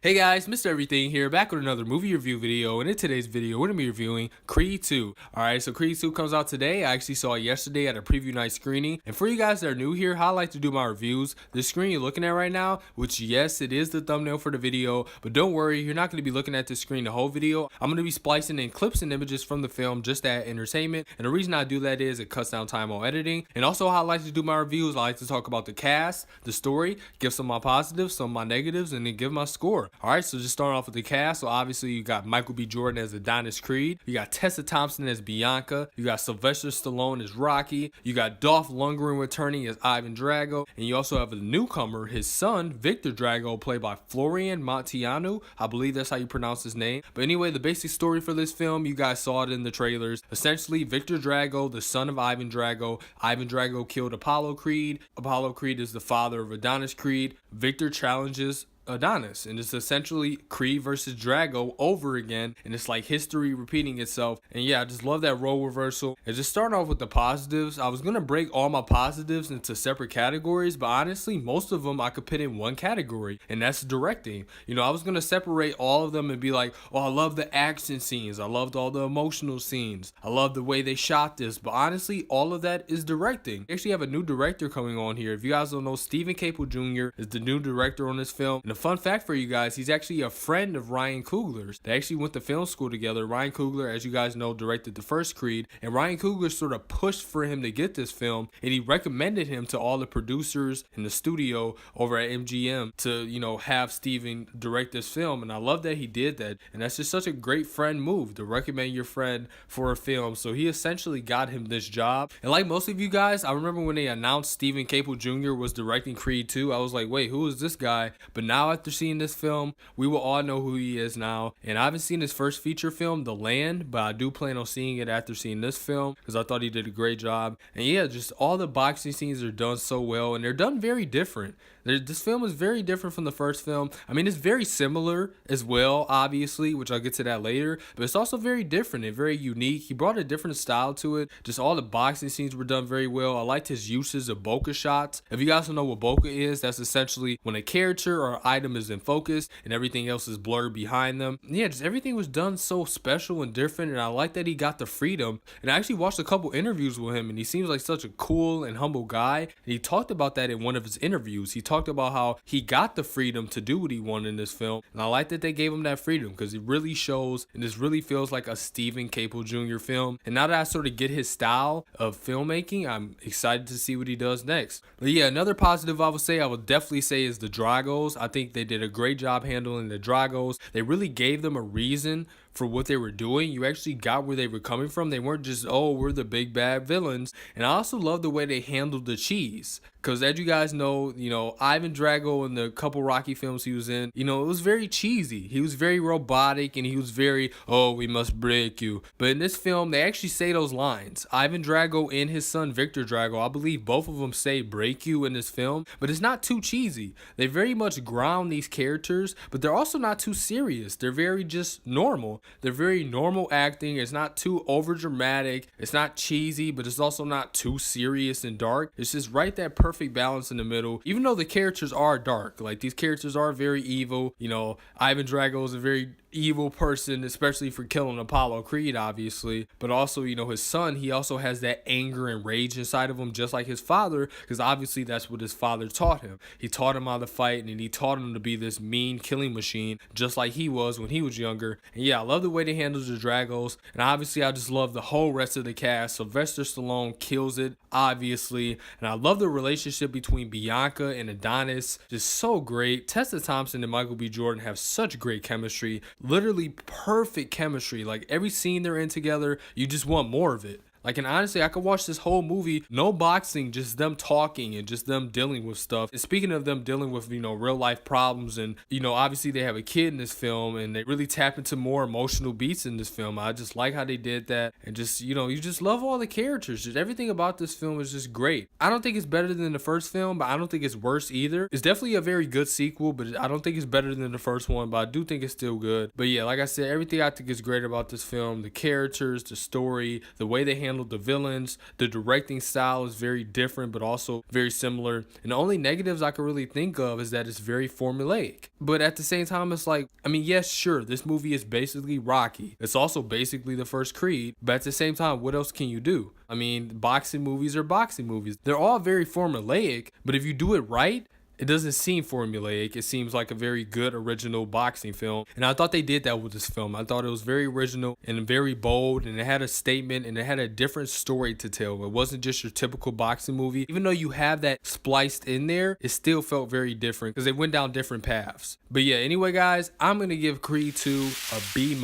Hey guys, Mr. Everything here, back with another movie review video, and in today's video, we're going to be reviewing Creed 2. Alright, so Creed 2 comes out today. I actually saw it yesterday at a preview night screening, and for you guys that are new here, how I like to do my reviews, the screen you're looking at right now, which yes, it is the thumbnail for the video, but don't worry, you're not going to be looking at the screen the whole video. I'm going to be splicing in clips and images from the film just at entertainment, and the reason I do that is it cuts down time on editing, and also how I like to do my reviews, I like to talk about the cast, the story, give some of my positives, some of my negatives, and then give my score. Alright, so just starting off with the cast. So obviously you got Michael B. Jordan as Adonis Creed. You got Tessa Thompson as Bianca. You got Sylvester Stallone as Rocky. You got Dolph Lundgren returning as Ivan Drago. And you also have a newcomer, his son, Victor Drago, played by Florian Montianu. I believe that's how you pronounce his name. But anyway, the basic story for this film, you guys saw it in the trailers. Essentially, Victor Drago, the son of Ivan Drago. Ivan Drago killed Apollo Creed. Apollo Creed is the father of Adonis Creed. Victor challenges Adonis, and it's essentially Creed versus Drago over again, and it's like history repeating itself. And yeah, I just love that role reversal. And just starting off with the positives, I was gonna break all my positives into separate categories, but honestly most of them I could put in one category, and that's directing. You know, I was gonna separate all of them and be like, oh, I love the action scenes, I loved all the emotional scenes, I love the way they shot this, but honestly all of that is directing. They actually have a new director coming on here. If you guys don't know, Stephen Caple Jr. is the new director on this film. And the fun fact for you guys, he's actually a friend of Ryan Coogler's. They actually went to film school together. Ryan Coogler, as you guys know, directed the first Creed, and Ryan Coogler sort of pushed for him to get this film, and he recommended him to all the producers in the studio over at MGM to, you know, have Steven direct this film. And I love that he did that, and that's just such a great friend move, to recommend your friend for a film. So he essentially got him this job. And like most of you guys, I remember when they announced Stephen Caple Jr. was directing Creed 2, I was like, wait, who is this guy? But now after seeing this film, we will all know who he is now. And I haven't seen his first feature film, The Land, but I do plan on seeing it after seeing this film because I thought he did a great job. And yeah, just all the boxing scenes are done so well, and they're done very different. This film is very different from the first film. I mean, it's very similar as well, obviously, which I'll get to that later, but it's also very different and very unique. He brought a different style to it. Just all the boxing scenes were done very well. I liked his uses of bokeh shots. If you guys don't know what bokeh is, that's essentially when a character or item is in focus and everything else is blurred behind them. Yeah, just everything was done so special and different, and I like that he got the freedom. And I actually watched a couple interviews with him, and he seems like such a cool and humble guy. And he talked about that in one of his interviews. He talked about how he got the freedom to do what he wanted in this film, and I like that they gave him that freedom because it really shows, and this really feels like a Stephen Caple Jr. film. And now that I sort of get his style of filmmaking, I'm excited to see what he does next. But yeah, another positive I would definitely say is the Dragos. I think they did a great job handling the Dragos. They really gave them a reason for what they were doing. You actually got where they were coming from. They weren't just, oh, we're the big bad villains. And I also love the way they handled the cheese, because as you guys know, you know, Ivan Drago in the couple Rocky films he was in, you know, it was very cheesy. He was very robotic, and he was very, oh, we must break you. But in this film, they actually say those lines. Ivan Drago and his son Victor Drago, I believe both of them say break you in this film, but it's not too cheesy. They very much ground these characters, but they're also not too serious. They're very just normal. They're very normal acting. It's not too over dramatic. It's not cheesy, but it's also not too serious and dark. It's just right, that perfect balance in the middle. Even though the characters are dark, like these characters are very evil. You know, Ivan Drago is a very evil person, especially for killing Apollo Creed, obviously. But also, you know, his son, he also has that anger and rage inside of him, just like his father, because obviously that's what his father taught him. He taught him how to fight, and he taught him to be this mean killing machine, just like he was when he was younger. And yeah, I love the way they handle the Dragos, and obviously I just love the whole rest of the cast. Sylvester Stallone kills it, obviously, and I love the relationship between Bianca and Adonis, just so great. Tessa Thompson and Michael B. Jordan have such great chemistry, literally perfect chemistry. Like every scene they're in together, you just want more of it. Like, and honestly, I could watch this whole movie, no boxing, just them talking and just them dealing with stuff. And speaking of them dealing with, you know, real life problems, and, you know, obviously they have a kid in this film, and they really tap into more emotional beats in this film. I just like how they did that. And just, you know, you just love all the characters. Just everything about this film is just great. I don't think it's better than the first film, but I don't think it's worse either. It's definitely a very good sequel, but I don't think it's better than the first one, but I do think it's still good. But yeah, like I said, everything I think is great about this film, the characters, the story, the way they handle handled the villains. The directing style is very different, but also very similar. And the only negatives I could really think of is that it's very formulaic. But at the same time, it's like, I mean, yes, sure, this movie is basically Rocky. It's also basically the first Creed. But at the same time, what else can you do? I mean, boxing movies are boxing movies. They're all very formulaic, but if you do it right, it doesn't seem formulaic. It seems like a very good original boxing film. And I thought they did that with this film. I thought it was very original and very bold, and it had a statement and it had a different story to tell. It wasn't just your typical boxing movie. Even though you have that spliced in there, it still felt very different because they went down different paths. But yeah, anyway, guys, I'm going to give Creed 2 a B-.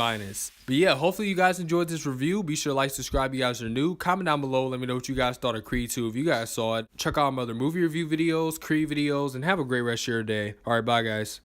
But yeah, hopefully you guys enjoyed this review. Be sure to like, subscribe if you guys are new. Comment down below. Let me know what you guys thought of Creed 2 if you guys saw it. Check out my other movie review videos, Creed videos, and have a great rest of your day. All right, bye, guys.